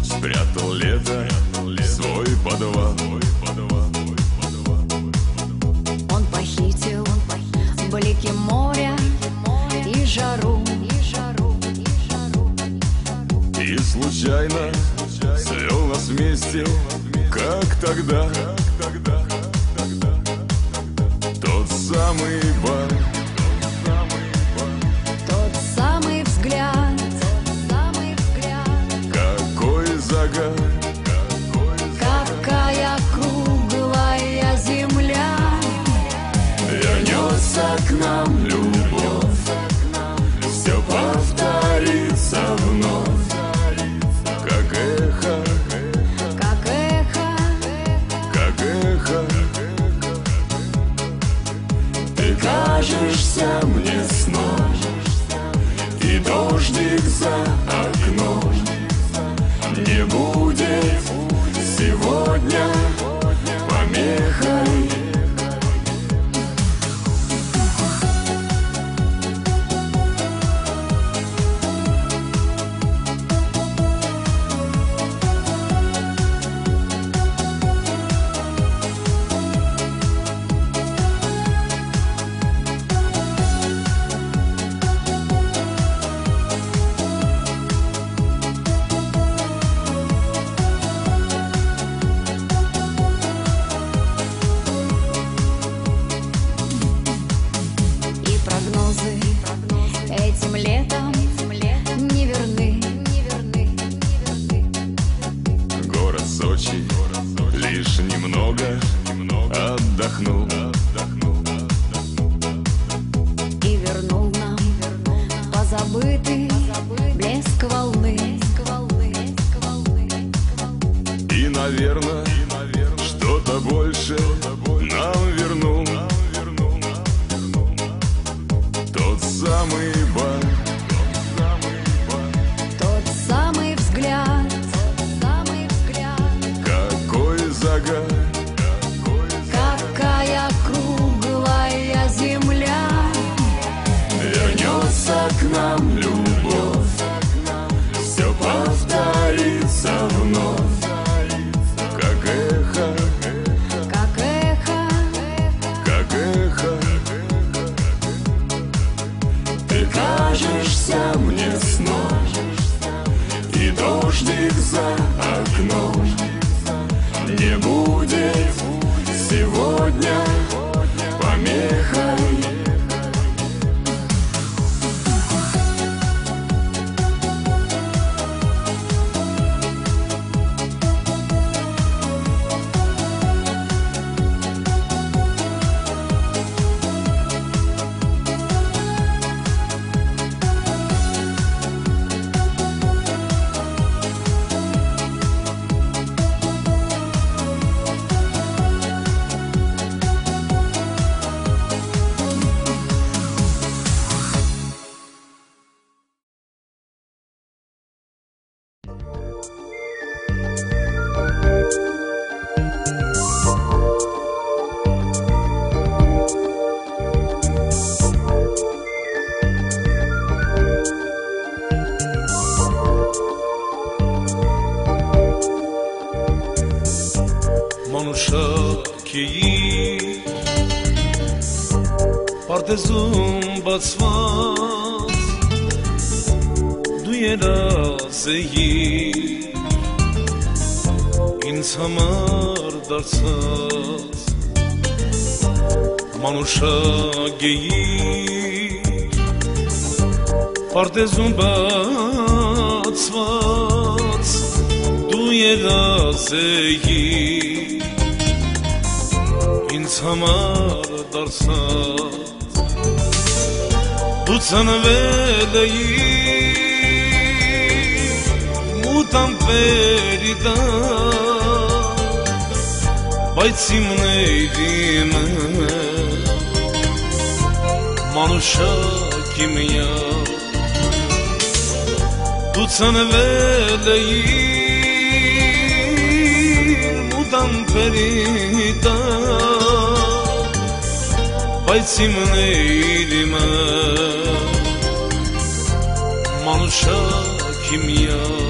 Спрятал лето в свой подвал. Он похитил блики моря и жару. И случайно свел нас вместе, как тогда. Тот самый бар, Тот самый взгляд, какой загад, какая круглая земля. вернется к нам любовь, все повторится вновь, как эхо, Как эхо, как эхо. Ты кажешься мне сном, и дождик за окном не будет сегодня помехой. этим летом не верны. Город Сочи лишь немного отдохнул И вернул нам позабытый блеск волны. и, наверное, что-то больше нам вернул тот самый бар, Тот самый взгляд, какой загад, какая круглая земля. вернется к нам любовь, все повторится вновь, как эхо, Как эхо, как эхо. Ты кажешься мне сном, и дождик за окном не будет сегодня помехой. Մանուշակեի պարտեզում բացված դու երազ էի ինձ համար դարձած Մանուշակեի պարտեզում բացված դու երազ էի ինձ համար դարձած դու ծնվել էիր մութ ամպերի տակ բայց իմներիմ մանուշակի միակ դու ծնվել էիր մութ ամպերի տակ բայց իմներիմ մանուշակի միակ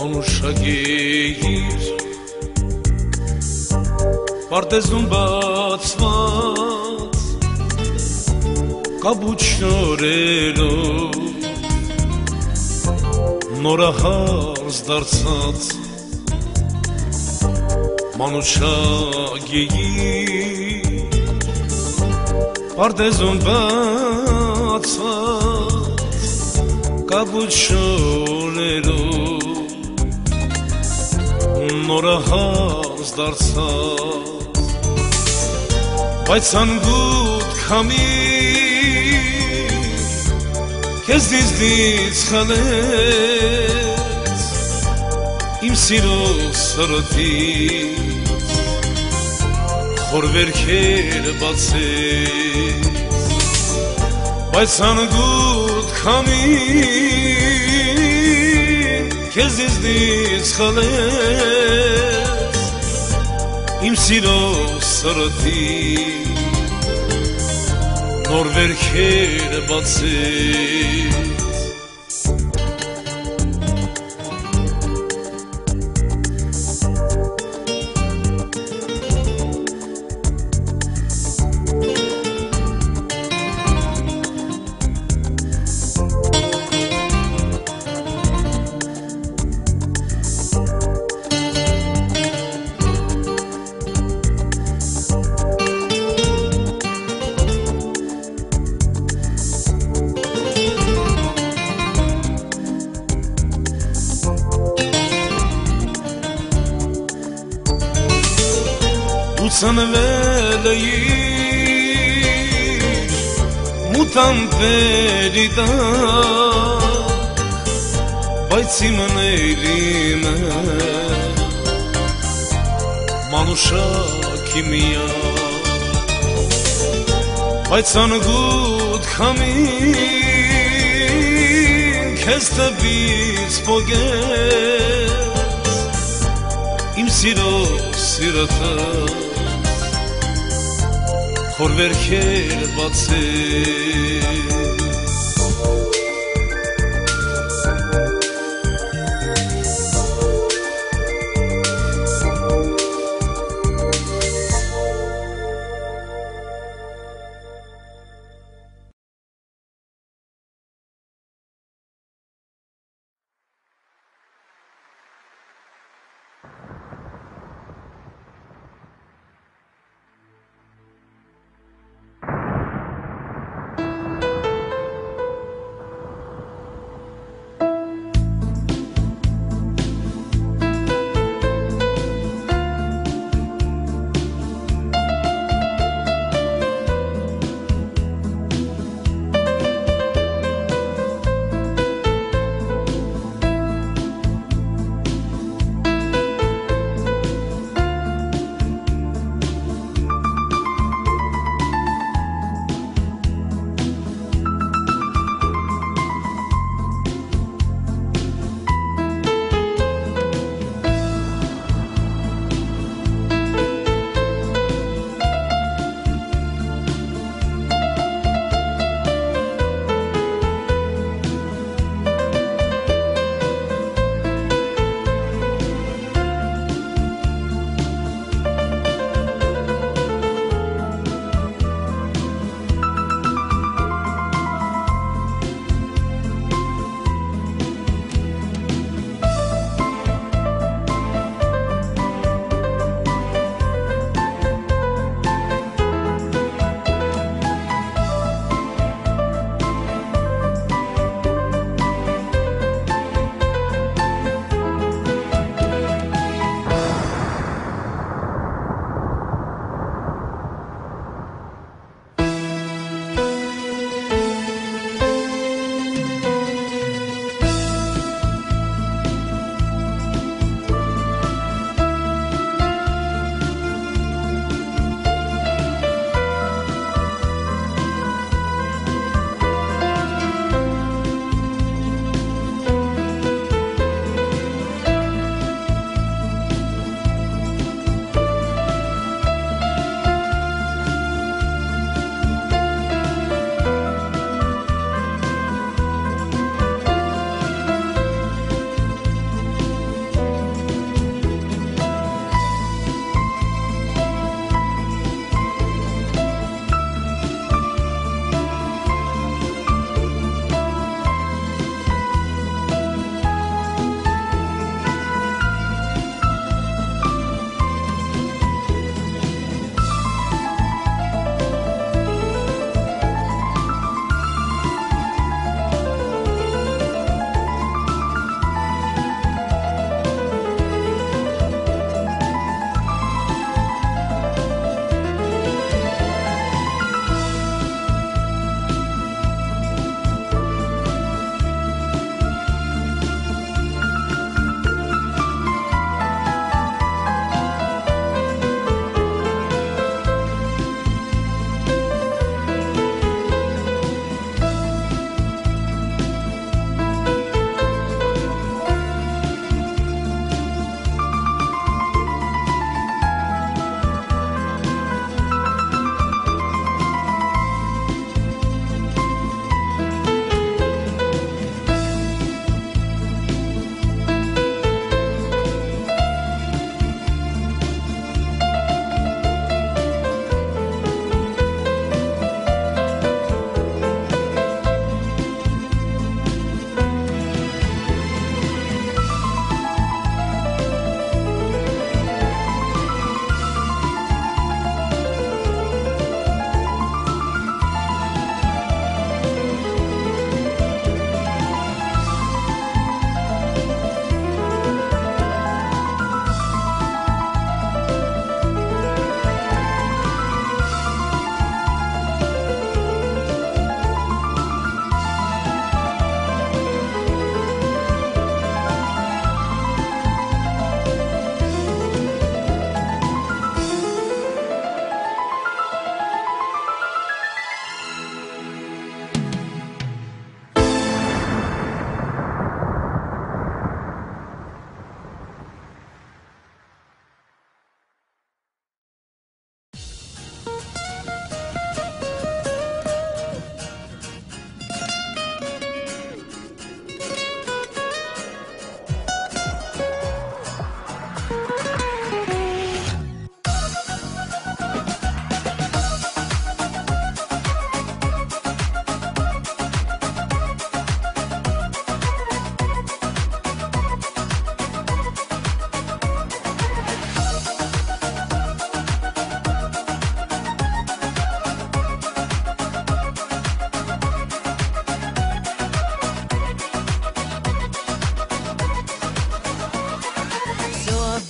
Մանուշակեիր պարտեզում բացված կապուչ շորերով նորահարս դարձած Մանուշակեիր պարտեզում բացված կապուչ շորերով նորահարս դարձած բայց անգութ քամի քեզ դիզնից խլեց իմ սիրո սրտից խոր վերքեր բացեց բայց անգութ քամի քեզ դիզնից խլեց իմ սիրո սրտից նոր վերքեր բացեց ծնվել էիր մութ ամպերի տակ բայց իմներիմ մանուշակի միակ բայց անգութ քամին քեզ տվից պոգեց իմ սիրո սիրտը խոր վերքեր բացեց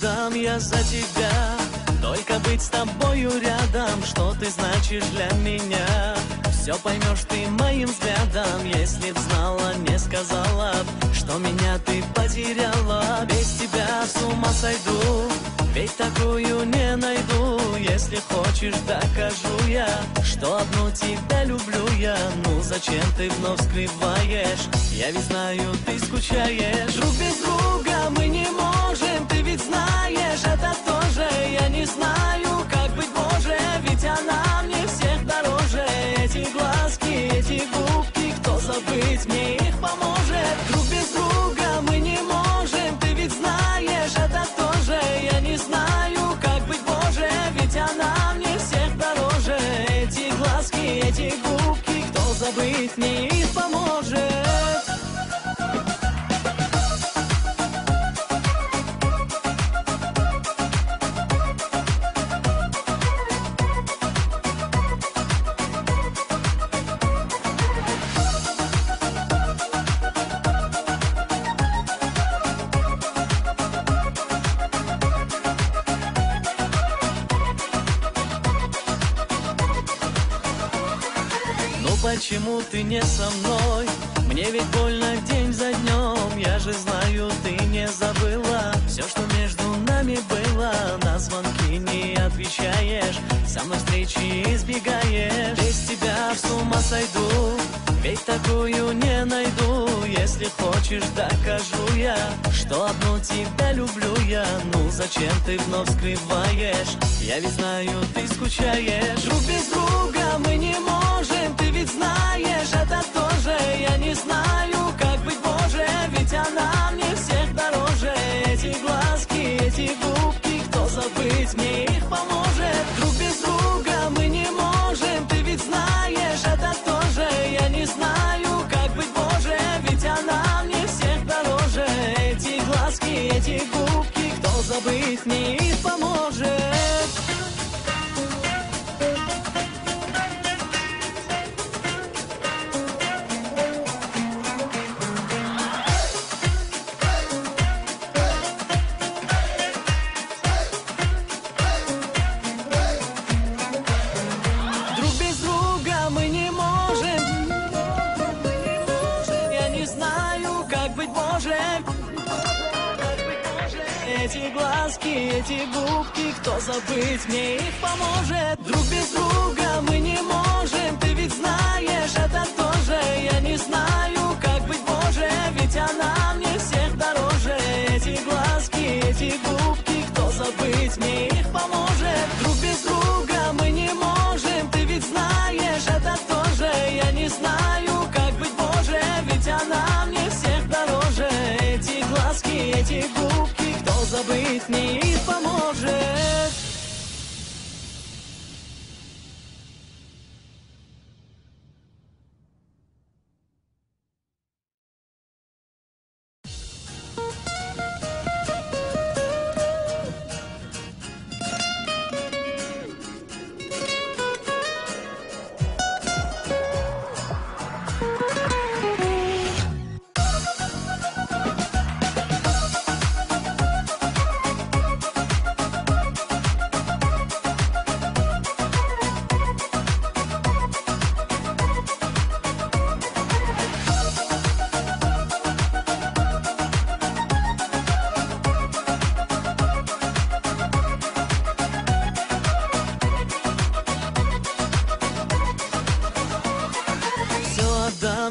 отдам я за тебя, только быть с тобою рядом, что ты значишь для меня. Все поймешь ты моим взглядом, если б знала, не сказала б, что меня ты потеряла. Без тебя с ума сойду, ведь такую не найду. Если хочешь, докажу я, что одну тебя люблю я. Ну зачем ты вновь скрываешь? Я ведь знаю, ты скучаешь. Друг без друга мы не можем, ты ведь знаешь, это тоже я не знаю, как быть может, ведь она мне всех дороже. Эти глазки, эти губки, кто забыть мне их поможет? Друг без друга мы не можем, ты ведь знаешь, это тоже я не знаю, как быть может, ведь она мне всех дороже. Эти глазки, эти губки, кто забыть мне их поможет? Почему ты не со мной? Мне ведь больно день за днем. Я же знаю, ты не забыла все, что между нами было. На звонки не отвечаешь, со мной встречи избегаешь. Без тебя с ума сойду, ведь такую не найду. Если хочешь, докажу я, что одну тебя люблю я. Ну зачем ты вновь скрываешь? Я ведь знаю, ты скучаешь. Друг без друга мы не можем, ты ведь знаешь, это тоже я не знаю, как быть может, ведь она мне всех дороже. Эти глазки, эти губки, кто забыть мне их поможет? Друг без друга мы не можем, ты ведь знаешь, это тоже я не знаю, как быть может, ведь она мне всех дороже. Эти глазки, эти губки, кто забыть мне их поможет? Эти глазки, эти губки, кто забыть мне их поможет? Друг без друга мы не можем, ты ведь знаешь, это тоже я не знаю, как быть может, ведь она мне всех дороже. Эти глазки, эти губки, кто забыть мне их поможет? Друг без друга мы не можем, ты ведь знаешь, это тоже я не знаю, как быть может, ведь она мне всех дороже. Эти глазки, эти губки, кто забыть мне их поможет?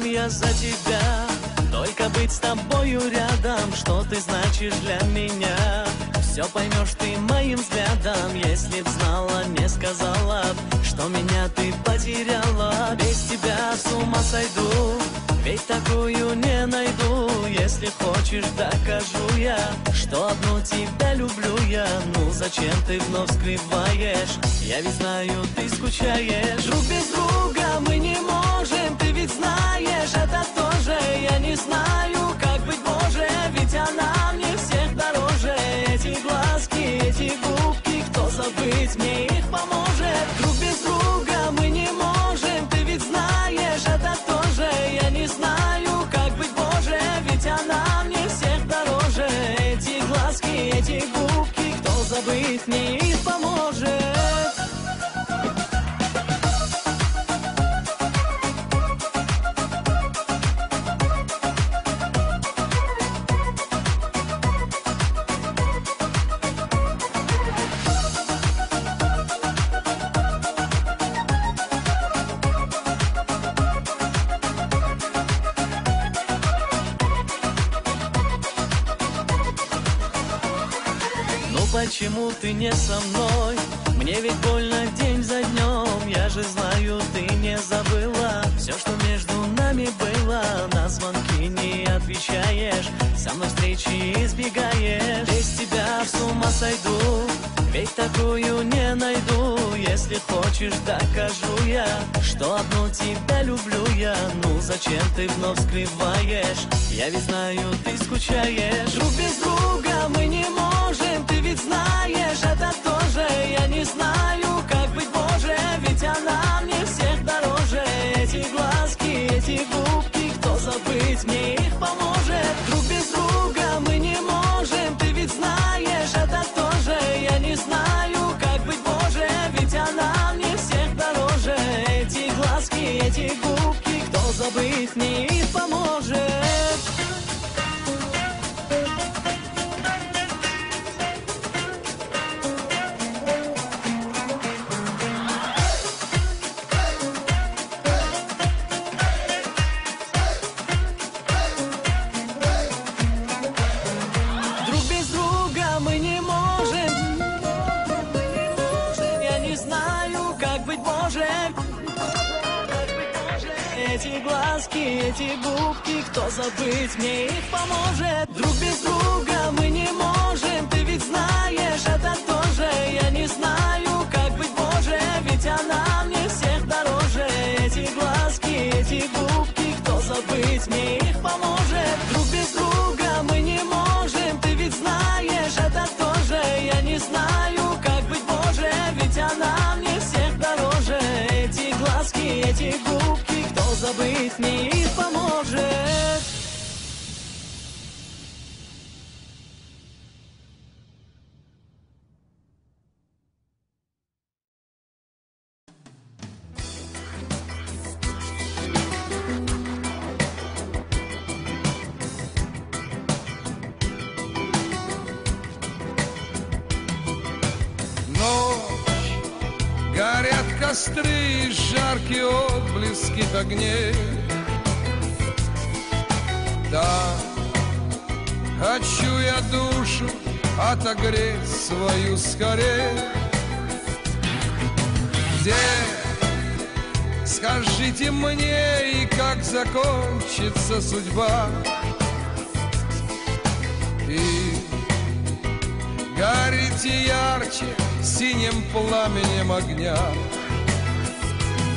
Я за тебя, только быть с тобою рядом, что ты значишь для меня. Все поймешь ты моим взглядом, если б знала, не сказала б, что меня ты потеряла. Без тебя с ума сойду, ведь такую не найду. Если хочешь, докажу я, что одну тебя люблю я. Ну зачем ты вновь скрываешь? Я ведь знаю, ты скучаешь. Друг без друга мы не можем, ты ведь знаешь, это тоже я не знаю, как быть может, ведь она мне всех дороже. Эти глазки, эти губки, кто забыть мне их поможет? Друг без друга мы не можем, ты ведь знаешь, это тоже я не знаю, как быть может, ведь она мне всех дороже. Эти глазки, эти губки, забыть не поможет. Почему ты не со мной? Мне ведь больно день за днем. Я же знаю, ты не забыла все, что между нами было. На звонки не отвечаешь, со мной встречи избегаешь. Без тебя с ума сойду, ведь такую не найду. Если хочешь, докажу я, что одну тебя люблю я. Ну зачем ты вновь скрываешь? Я ведь знаю, ты скучаешь. Друг без друга мы не можем, ты ведь знаешь, это тоже. Я не знаю, как быть, Боже, ведь она мне всех дороже. Эти глазки, эти губки, кто забыть мне их поможет? Друг без друга мы не можем, ты ведь знаешь, это тоже. Я не знаю, как быть, Боже, ведь она мне всех дороже. Эти глазки, эти губки, кто забыть мне их поможет? Эти глазки, эти губки, кто забыть мне их поможет? Друг без друга мы не можем, ты ведь знаешь, это тоже. Я не знаю, как быть, Боже, ведь она мне всех дороже. Эти глазки, эти губки, кто забыть мне их поможет? Друг без друга мы не можем, ты ведь знаешь, это тоже. Я не знаю, как быть, Боже, ведь она мне всех дороже. Эти глазки, эти губки, кто забыть мне их поможет? Горят костры и жаркие отблески огней. Да, хочу я душу отогреть свою скорее. Где, скажите мне, и как закончится судьба? И горите ярче синим пламенем огня.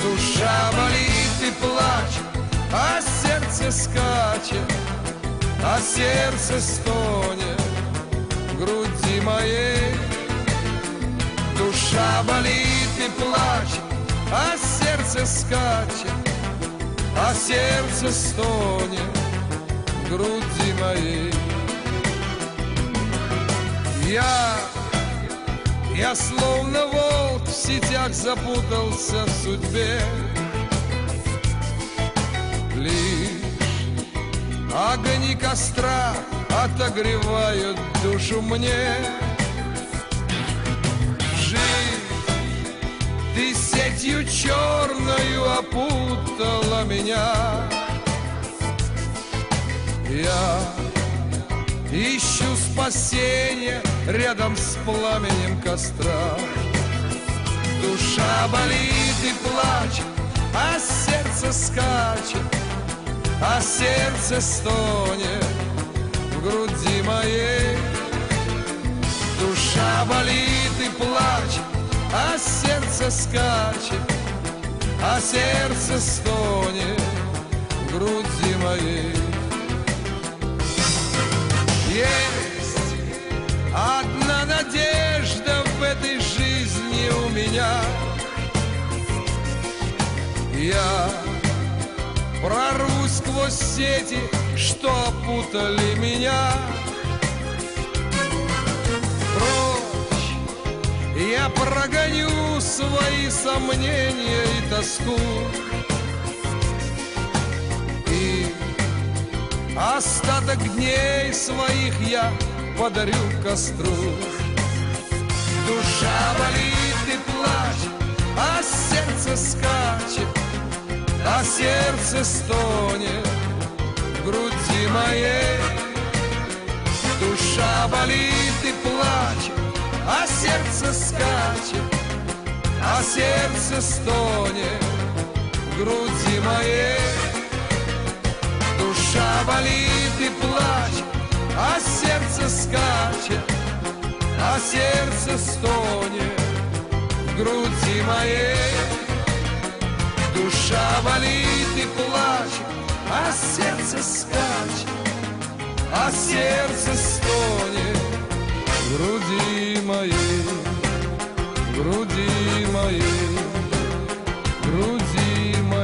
Душа болит и плачет, а сердце скачет, а сердце стонет в груди моей. Душа болит и плачет, а сердце скачет, а сердце стонет в груди моей. Я словно волк в сетях запутался в судьбе. Лишь огни костра отогревают душу мне. Жизнь, ты сетью черною опутала меня. Я ищу спасение рядом с пламенем костра. Душа болит и плачет, а сердце скачет, а сердце стонет в груди моей. Душа болит и плачет, а сердце скачет, а сердце стонет в груди моей. Есть одна надежда в этой жизни у меня. Я прорвусь сквозь сети, что опутали меня. Прочь я прогоню свои сомнения и тоску, и остаток дней своих я подарю костру. Душа болит и плачет, а сердце скачет, а сердце стонет в груди моей. Душа болит и плачет, а сердце скачет, а сердце стонет в груди моей. Душа болит и плачет, а сердце скачет, а сердце стонет в груди моей. Душа болит и плачет, а сердце скачет, а сердце стонет в груди моей, в груди моей, в груди моей.